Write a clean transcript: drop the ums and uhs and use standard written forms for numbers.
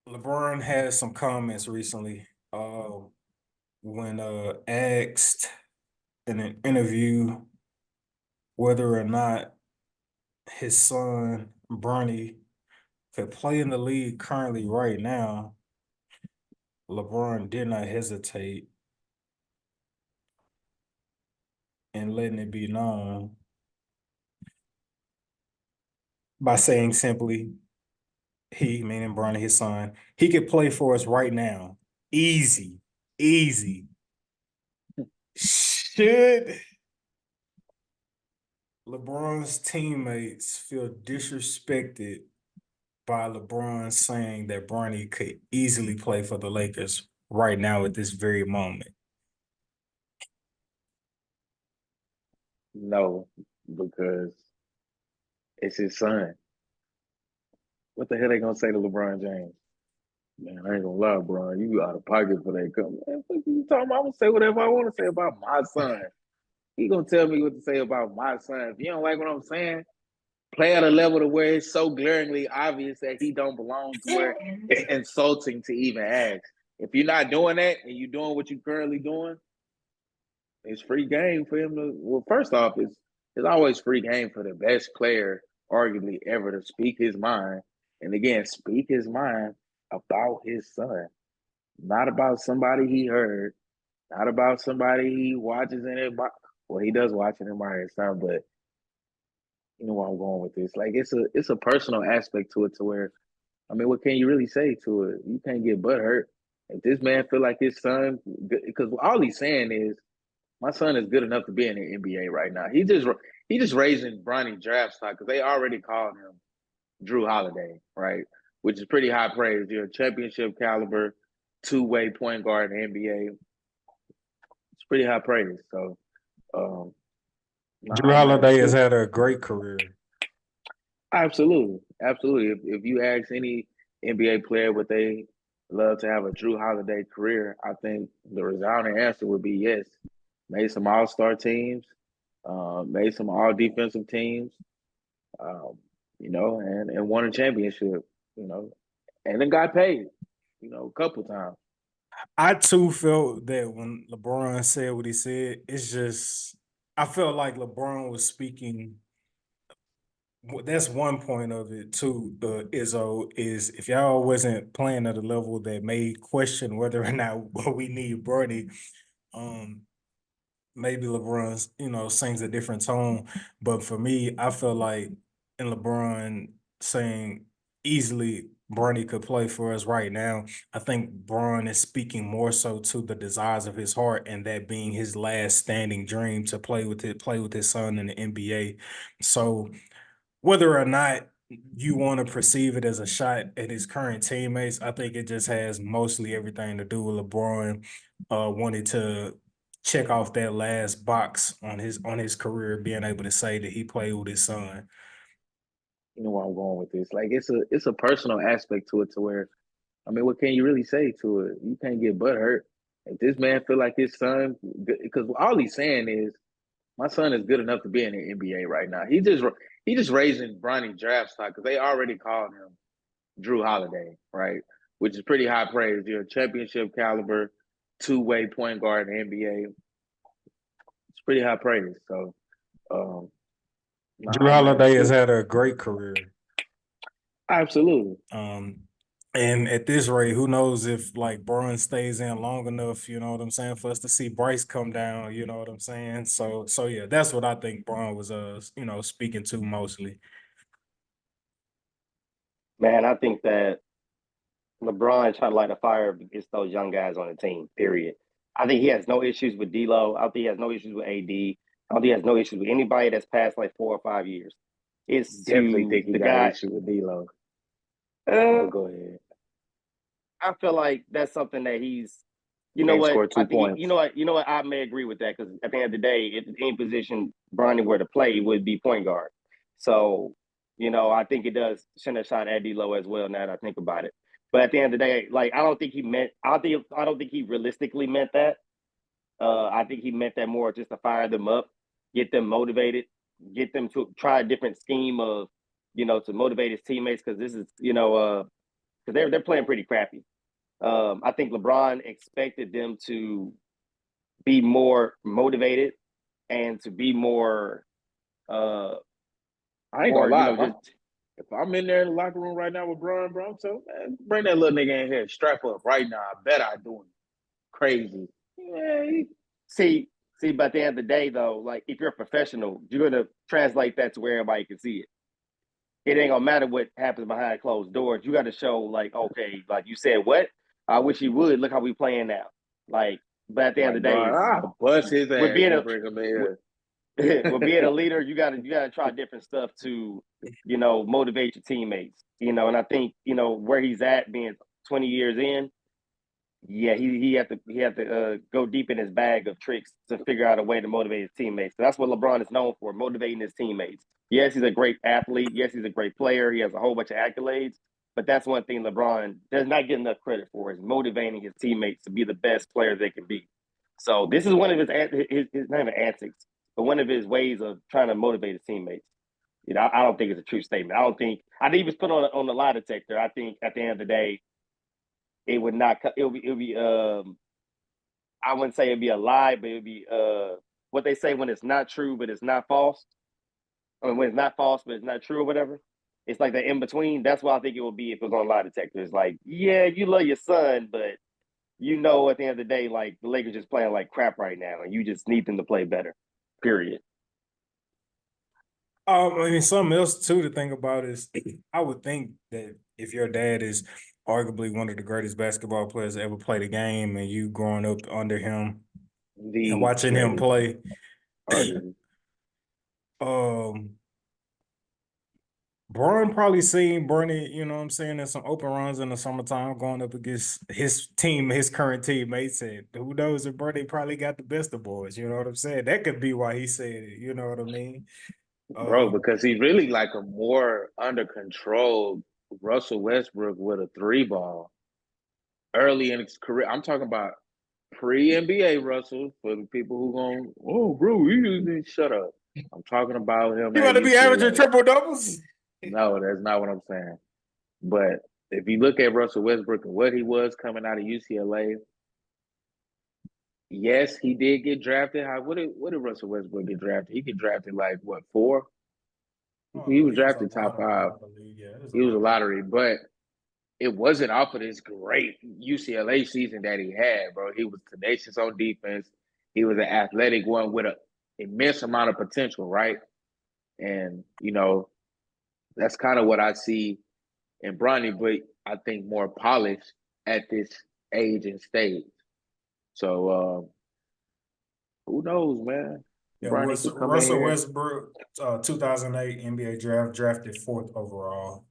LeBron had some comments recently when asked in an interview whether or not his son Bronny could play in the league currently right now. LeBron did not hesitate in letting it be known by saying simply, he, meaning Bronny, his son, he could play for us right now. Easy, easy. Should LeBron's teammates feel disrespected by LeBron saying that Bronny could easily play for the Lakers right now at this very moment? No, because it's his son. What the hell they gonna say to LeBron James? Man, I ain't gonna lie, bro. You out of pocket for that company. Man, what you talking about? I'm gonna say whatever I want to say about my son. He gonna tell me what to say about my son. If you don't like what I'm saying, play at a level to where it's so glaringly obvious that he don't belong to where it's insulting to even ask. If you're not doing that and you're doing what you're currently doing, it's free game for him to. Well, first off, it's always free game for the best player, arguably ever, to speak his mind. And again, speak his mind about his son, not about somebody he heard, not about somebody he watches and it. Well, he does watch and admire his son, but you know where I'm going with this. Like it's a personal aspect to it, to where I mean, what can you really say to it? You can't get butt hurt. If this man feel like his son, because all he's saying is my son is good enough to be in the NBA right now. He just raising Bronny draft stock because they already called him Drew Holiday, right? Which is pretty high praise. You're a championship caliber two-way point guard in the NBA. It's pretty high praise. So, um, Drew nah, man, Holiday has shit. had a great career. Absolutely, absolutely. If you ask any NBA player would they love to have a Drew Holiday career, I think the resounding answer would be yes. Made some All Star teams, made some All Defensive teams, um, and won a championship, you know, and then got paid, a couple times. I too felt that when LeBron said what he said, it's just I felt like LeBron was speaking. That's one point of it too. Izzo is if y'all wasn't playing at a level that made question whether or not we need Brody, um, maybe LeBron, sings a different tone. But for me, I feel like in LeBron saying easily Bronny could play for us right now, I think Bron is speaking more so to the desires of his heart and that being his last standing dream to play with his son in the NBA. So whether or not you want to perceive it as a shot at his current teammates, I think it just has mostly everything to do with LeBron wanting to check off that last box on his career, being able to say that he played with his son. You know where I'm going with this. Like it's a personal aspect to it, to where I mean, what can you really say to it? You can't get butt hurt. If this man feel like his son, because all he's saying is my son is good enough to be in the NBA right now. He just raising Bronny draft stock because they already called him Drew Holiday, right? Which is pretty high praise. You're a championship caliber two-way point guard in the NBA. It's pretty high praise. So, um, Drew nah, man, Holiday has shit. had a great career. Absolutely, Um, and at this rate, who knows if like Braun stays in long enough, you know what I'm saying, for us to see Bryce come down, you know what I'm saying? So yeah, that's what I think Braun was speaking to mostly. Man, I think that LeBron trying to light a fire against those young guys on the team, period. I think he has no issues with D'Lo. I don't think he has no issues with AD. I don't think he has no issues with anybody that's past like 4 or 5 years. It's definitely to think he the got an guy. issue with D'Lo. But Uh, go ahead. I feel like that's something that he's. He You know can't what? score I two think points. you know what. I may agree with that because at the end of the day, if any position Bronny were to play, it would be point guard. So I think it does send a shot at D'Lo as well. Now that I think about it, but at the end of the day, like I don't think he meant. I don't think he realistically meant that. I think he meant that more just to fire them up, get them motivated, get them to try a different scheme of, to motivate his teammates because this is, because they're playing pretty crappy. I think LeBron expected them to be more motivated and to be more I ain't gonna you lie. know, just If I'm in there in the locker room right now with Bron, bro, I'm telling man, bring that little nigga in here, strap up right now. I bet I do him crazy. Yeah, see, but at the end of the day, though, like if you're a professional, you're gonna translate that to where everybody can see it. It ain't gonna matter what happens behind closed doors. You got to show, like, okay, like you said, what? I wish he would. Look how we playing now. Like, but at the end like of the day, Bron, is I'll bust his with ass being and a bring him in here. with being a leader, you gotta try different stuff to, motivate your teammates. And I think where he's at, being 20 years in, yeah, he had to go deep in his bag of tricks to figure out a way to motivate his teammates. So that's what LeBron is known for, motivating his teammates. Yes, he's a great athlete. Yes, he's a great player. He has a whole bunch of accolades. But that's one thing LeBron does not get enough credit for, is motivating his teammates to be the best players they can be. So this is one of his not even antics, but one of his ways of trying to motivate his teammates. I don't think it's a true statement. I think he was put on the lie detector. I think at the end of the day, it would not. It would be. I wouldn't say it'd be a lie, but it'd be what they say when it's not true, but it's not false. I mean, when it's not false, but it's not true or whatever. It's like the in between. That's what I think it would be if it was on lie detector. It's like, yeah, you love your son, but at the end of the day, like the Lakers just playing like crap right now, and you just need them to play better. Period. I mean, something else too to think about is I would think that if your dad is arguably one of the greatest basketball players to ever play the game, and you growing up under him and The watching him greatest, play, arguably. um, Braun probably seen Bernie, you know what I'm saying, in some open runs in the summertime going up against his team, his current teammates. And who knows if Bernie probably got the best of boys, you know what I'm saying? That could be why he said it, you know what I mean? Bro, Um, because he's really like a more under control Russell Westbrook with a three ball early in his career. I'm talking about pre NBA Russell for the people who going, oh, bro, you shut up. I'm talking about him he at about to be averaging UCLA. triple doubles. No, that's not what I'm saying. But if you look at Russell Westbrook and what he was coming out of UCLA, yes, he did get drafted. What did Russell Westbrook get drafted? He get drafted like what, four? Oh He no, was he was a drafted top lottery, five. I believe. Yeah, it was a He was a lottery. lottery, but it wasn't off of this great UCLA season that he had, bro. He was tenacious on defense. He was an athletic one with an immense amount of potential, right? And that's kind of what I see in Bronny, but I think more polished at this age and stage. So who knows, man? Yeah, Bronny was could come in Russell here. Westbrook, 2008 NBA draft, drafted fourth overall.